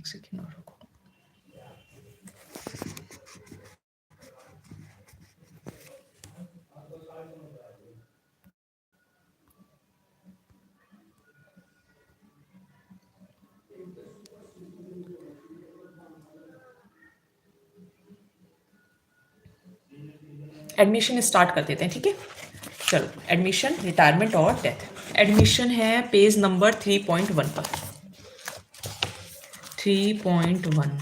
एक सेकेंड और रुको। एडमिशन स्टार्ट कर देते हैं, ठीक है। चलो, एडमिशन, रिटायरमेंट और डेथ। एडमिशन है पेज नंबर 3.1 पर। 3.1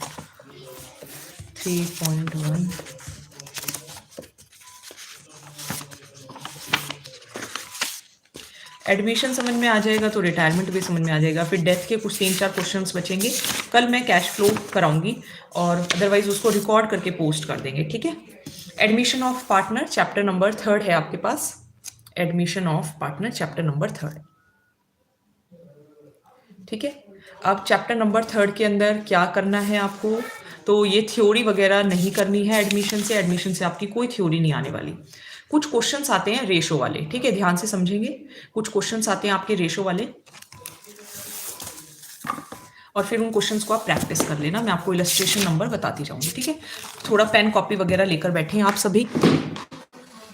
एडमिशन समझ में आ जाएगा तो रिटायरमेंट भी समझ में आ जाएगा। फिर डेथ के कुछ 3-4 क्वेश्चंस बचेंगे। कल मैं कैश फ्लो कराऊंगी और अदरवाइज उसको रिकॉर्ड करके पोस्ट कर देंगे, ठीक है। Admission of partner chapter number 3 है आपके पास। Admission of partner chapter number 3, ठीक है। अब चैप्टर नंबर 3 के अंदर क्या करना है आपको, तो ये थ्योरी वगैरह नहीं करनी है। एडमिशन से आपकी कोई थ्योरी नहीं आने वाली। कुछ क्वेश्चंस आते हैं रेशो वाले, ठीक है, ध्यान से समझेंगे। कुछ क्वेश्चंस आते हैं आपके रेशो वाले और फिर उन क्वेश्चंस को आप प्रैक्टिस कर लेना। मैं आपको इलस्ट्रेशन नंबर बताती जाऊंगी, ठीक है। थोड़ा पेन कॉपी वगैरह लेकर बैठे हैं आप सभी।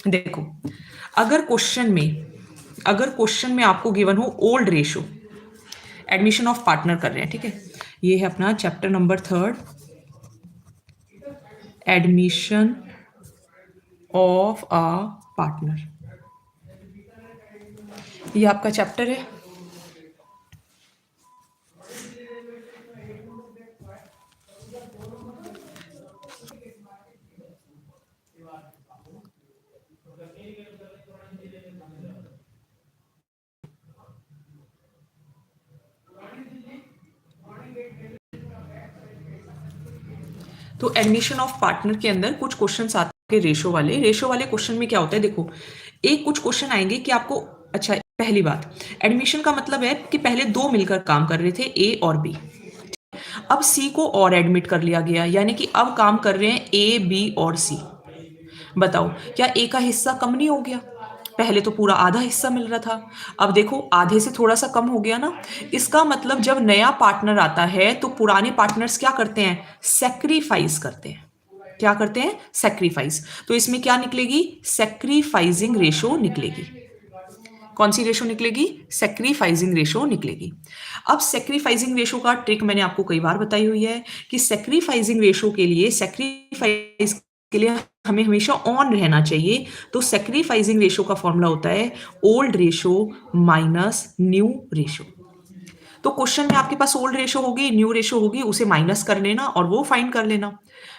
देखो, अगर क्वेश्चन में आपको गिवन हो old ratio, admission of partner कर रहे हैं, ठीक है। ये है अपना chapter number 3, admission of a partner. ये आपका चैप्टर है। तो एडमिशन ऑफ पार्टनर के अंदर कुछ क्वेश्चंस आते हैं रेशो वाले क्वेश्चन में क्या होता है, देखो, एक कुछ क्वेश्चन आएंगे कि आपको, अच्छा, पहली बात, एडमिशन का मतलब है कि पहले दो मिलकर काम कर रहे थे, ए और बी। अब सी को और एडमिट कर लिया गया, यानी कि अब काम कर रहे हैं ए, बी और सी। बताओ, क्या ए का हिस्सा कम नहीं हो गया? पहले तो पूरा आधा हिस्सा मिल रहा था, अब देखो आधे से थोड़ा सा कम हो गया ना। इसका मतलब जब नया पार्टनर आता है तो पुराने पार्टनर्स क्या करते हैं? सैक्रिफाइस करते हैं। क्या करते हैं? सैक्रिफाइस। तो इसमें क्या निकलेगी? सैक्रिफाइसिंग रेशो निकलेगी। कौन सी रेशो निकलेगी? सैक्रिफाइसिंग रेशो निकलेगी। अब सैक्रिफाइसिंग रेशो का ट्रिक मैंने आपको कई बार बताई हुई है कि सैक्रिफाइसिंग रेशो के लिए, सैक्रिफाइस के लिए हमें हमेशा ऑन रहना चाहिए। तो सैक्रिफाइसिंग रेशो का फॉर्मूला होता है old ratio minus new ratio. तो क्वेश्चन में आपके पास ओल्ड रेशो होगी, न्यू रेशो होगी, उसे माइनस कर लेना और वो फाइंड कर लेना।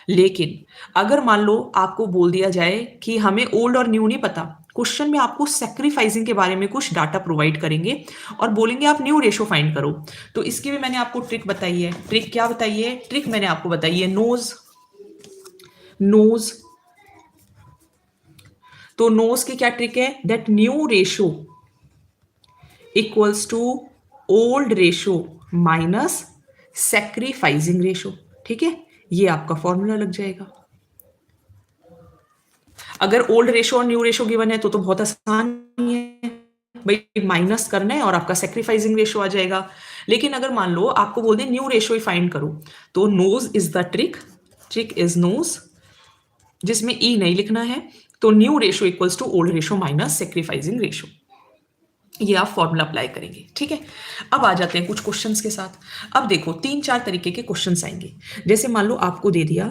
लेकिन अगर मान लो आपको बोल दिया जाए कि हमें ओल्ड और न्यू नहीं पता, क्वेश्चन में आपको सैक्रिफाइसिंग के बारे में कुछ डाटा प्रोवाइड करेंगे और बोलेंगे आप न्यू रेशो फाइंड करो, तो इसकी भी मैंने आपको ट्रिक बताई है। ट्रिक क्या बताई है? ट्रिक मैंने आपको बताई है नोज। तो नोज की क्या ट्रिक है? That new ratio equals to old ratio minus sacrificing ratio, ठीक है। ये आपका फॉर्मूला लग जाएगा। अगर ओल्ड रेशो और न्यू रेशो गिवन है तो बहुत आसान है भाई, माइनस करना है और आपका सैक्रिफाइसिंग रेशो आ जाएगा। लेकिन अगर मान लो आपको बोल दें न्यू रेशो ही फाइंड करो, तो nose is the trick is nose, जिसमें ई नहीं लिखना है। तो new ratio equals to old ratio minus sacrificing ratio, ये आप फॉर्मूला अप्लाई करेंगे, ठीक है। अब आ जाते हैं कुछ क्वेश्चंस के साथ। अब देखो 3-4 तरीके के क्वेश्चंस आएंगे। जैसे मान लो आपको दे दिया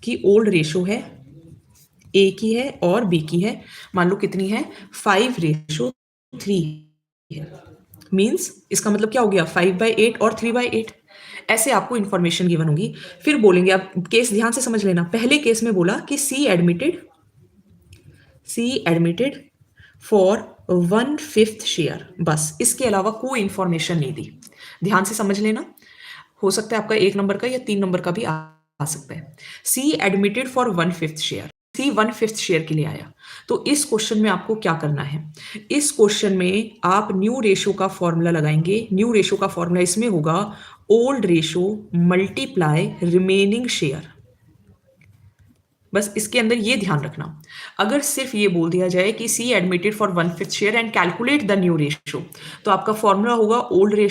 कि ओल्ड रेशो है, ए की है और बी की है, मान लो कितनी है? 5:3 है। मीन्स इसका मतलब क्या हो गया? 5/8 और 3/8। ऐसे आपको इंफॉर्मेशन गिवन होगी। फिर बोलेंगे, आप केस ध्यान से समझ लेना। पहले केस में बोला कि सी एडमिटेड फॉर 1/5 शेयर, बस, इसके अलावा कोई इंफॉर्मेशन नहीं दी। ध्यान से समझ लेना, हो सकता है आपका 1 नंबर का या 3 नंबर का भी आ सकता है। C admitted for 1/5 share, C 1/5 share के लिए आया। तो इस क्वेश्चन में आपको क्या करना है? इस क्वेश्चन में आप न्यू रेशो का फॉर्मूला लगाएंगे। न्यू रेशो का फॉर्मूला इसमें होगा old ratio multiply remaining share. बस इसके अंदर ये ध्यान रखना, अगर सिर्फ ये बोल दिया जाए कि C admitted for 1/5 share and calculate the new ratio, तो आपका फॉर्मूला होगा ओल्ड रेशो